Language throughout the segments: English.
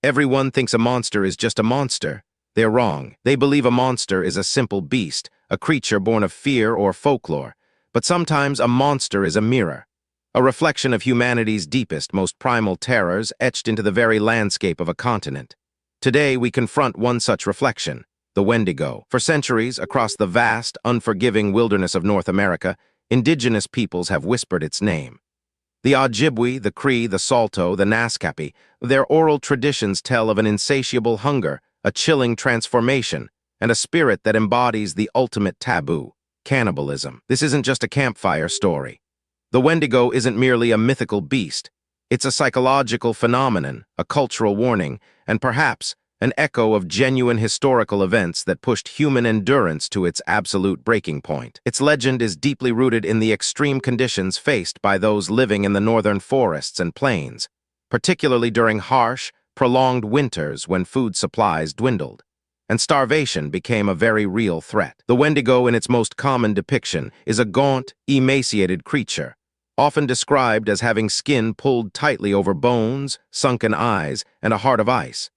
Everyone thinks a monster is just a monster. They're wrong. They believe a monster is a simple beast, a creature born of fear or folklore. But sometimes a monster is a mirror, a reflection of humanity's deepest, most primal terrors etched into the very landscape of a continent. Today, we confront one such reflection, the Wendigo. For centuries, across the vast, unforgiving wilderness of North America, indigenous peoples have whispered its name. The Ojibwe, the Cree, the Saulteaux, the Naskapi, their oral traditions tell of an insatiable hunger, a chilling transformation, and a spirit that embodies the ultimate taboo, cannibalism. This isn't just a campfire story. The Wendigo isn't merely a mythical beast. It's a psychological phenomenon, a cultural warning, and perhaps an echo of genuine historical events that pushed human endurance to its absolute breaking point. Its legend is deeply rooted in the extreme conditions faced by those living in the northern forests and plains, particularly during harsh, prolonged winters when food supplies dwindled, and starvation became a very real threat. The Wendigo, in its most common depiction, is a gaunt, emaciated creature, often described as having skin pulled tightly over bones, sunken eyes, and a heart of ice.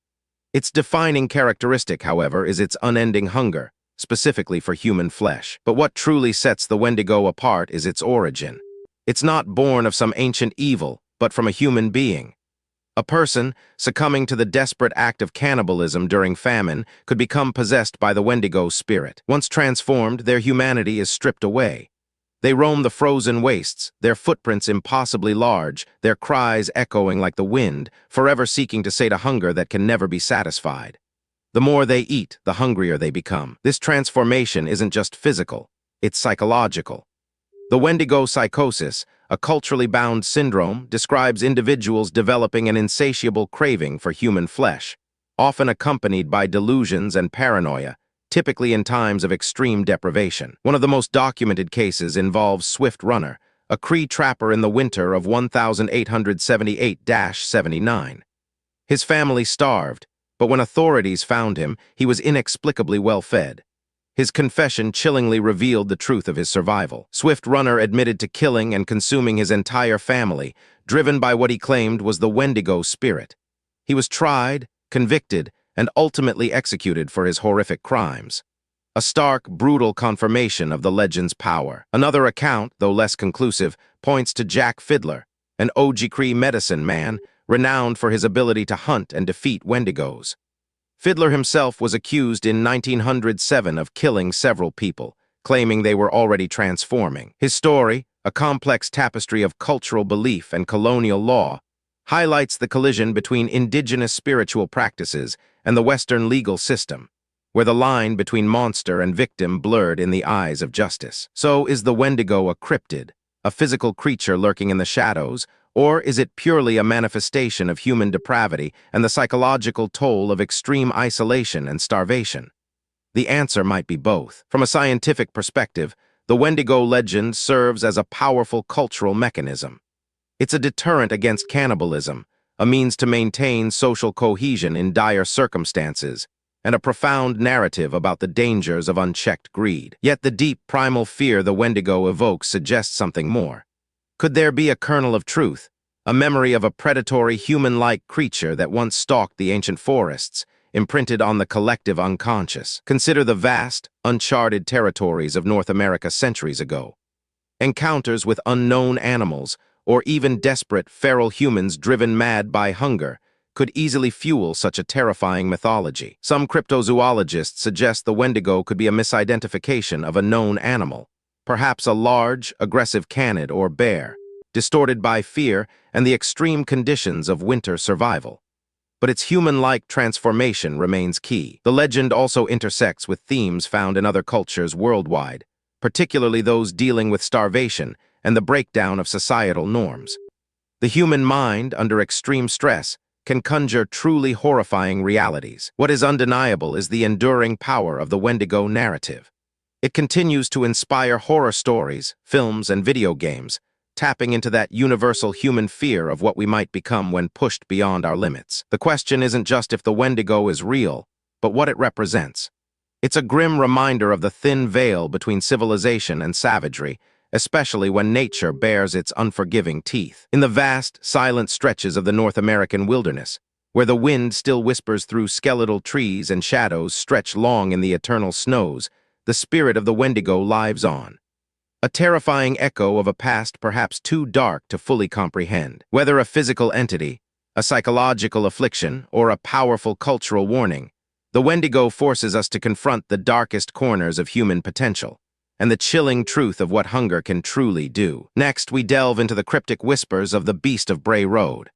Its defining characteristic, however, is its unending hunger, specifically for human flesh. But what truly sets the Wendigo apart is its origin. It's not born of some ancient evil, but from a human being. A person, succumbing to the desperate act of cannibalism during famine, could become possessed by the Wendigo spirit. Once transformed, their humanity is stripped away. They roam the frozen wastes, their footprints impossibly large, their cries echoing like the wind, forever seeking to sate a hunger that can never be satisfied. The more they eat, the hungrier they become. This transformation isn't just physical, it's psychological. The Wendigo psychosis, a culturally bound syndrome, describes individuals developing an insatiable craving for human flesh, often accompanied by delusions and paranoia, typically in times of extreme deprivation. One of the most documented cases involves Swift Runner, a Cree trapper in the winter of 1878-79. His family starved, but when authorities found him, he was inexplicably well fed. His confession chillingly revealed the truth of his survival. Swift Runner admitted to killing and consuming his entire family, driven by what he claimed was the Wendigo spirit. He was tried, convicted, and ultimately executed for his horrific crimes. A stark, brutal confirmation of the legend's power. Another account, though less conclusive, points to Jack Fiddler, an Ojibwe medicine man, renowned for his ability to hunt and defeat Wendigos. Fiddler himself was accused in 1907 of killing several people, claiming they were already transforming. His story, a complex tapestry of cultural belief and colonial law, highlights the collision between indigenous spiritual practices and the Western legal system, where the line between monster and victim blurred in the eyes of justice. So, is the Wendigo a cryptid, a physical creature lurking in the shadows, or is it purely a manifestation of human depravity and the psychological toll of extreme isolation and starvation? The answer might be both. From a scientific perspective, the Wendigo legend serves as a powerful cultural mechanism. It's a deterrent against cannibalism, a means to maintain social cohesion in dire circumstances, and a profound narrative about the dangers of unchecked greed. Yet the deep primal fear the Wendigo evokes suggests something more. Could there be a kernel of truth, a memory of a predatory human-like creature that once stalked the ancient forests, imprinted on the collective unconscious? Consider the vast, uncharted territories of North America centuries ago. Encounters with unknown animals, or even desperate feral humans driven mad by hunger, could easily fuel such a terrifying mythology. Some cryptozoologists suggest the Wendigo could be a misidentification of a known animal, perhaps a large, aggressive canid or bear, distorted by fear and the extreme conditions of winter survival. But its human-like transformation remains key. The legend also intersects with themes found in other cultures worldwide, particularly those dealing with starvation and the breakdown of societal norms. The human mind, under extreme stress, can conjure truly horrifying realities. What is undeniable is the enduring power of the Wendigo narrative. It continues to inspire horror stories, films, and video games, tapping into that universal human fear of what we might become when pushed beyond our limits. The question isn't just if the Wendigo is real, but what it represents. It's a grim reminder of the thin veil between civilization and savagery, especially when nature bares its unforgiving teeth. In the vast, silent stretches of the North American wilderness, where the wind still whispers through skeletal trees and shadows stretch long in the eternal snows, the spirit of the Wendigo lives on. A terrifying echo of a past perhaps too dark to fully comprehend. Whether a physical entity, a psychological affliction, or a powerful cultural warning, the Wendigo forces us to confront the darkest corners of human potential and the chilling truth of what hunger can truly do. Next, we delve into the cryptic whispers of the Beast of Bray Road.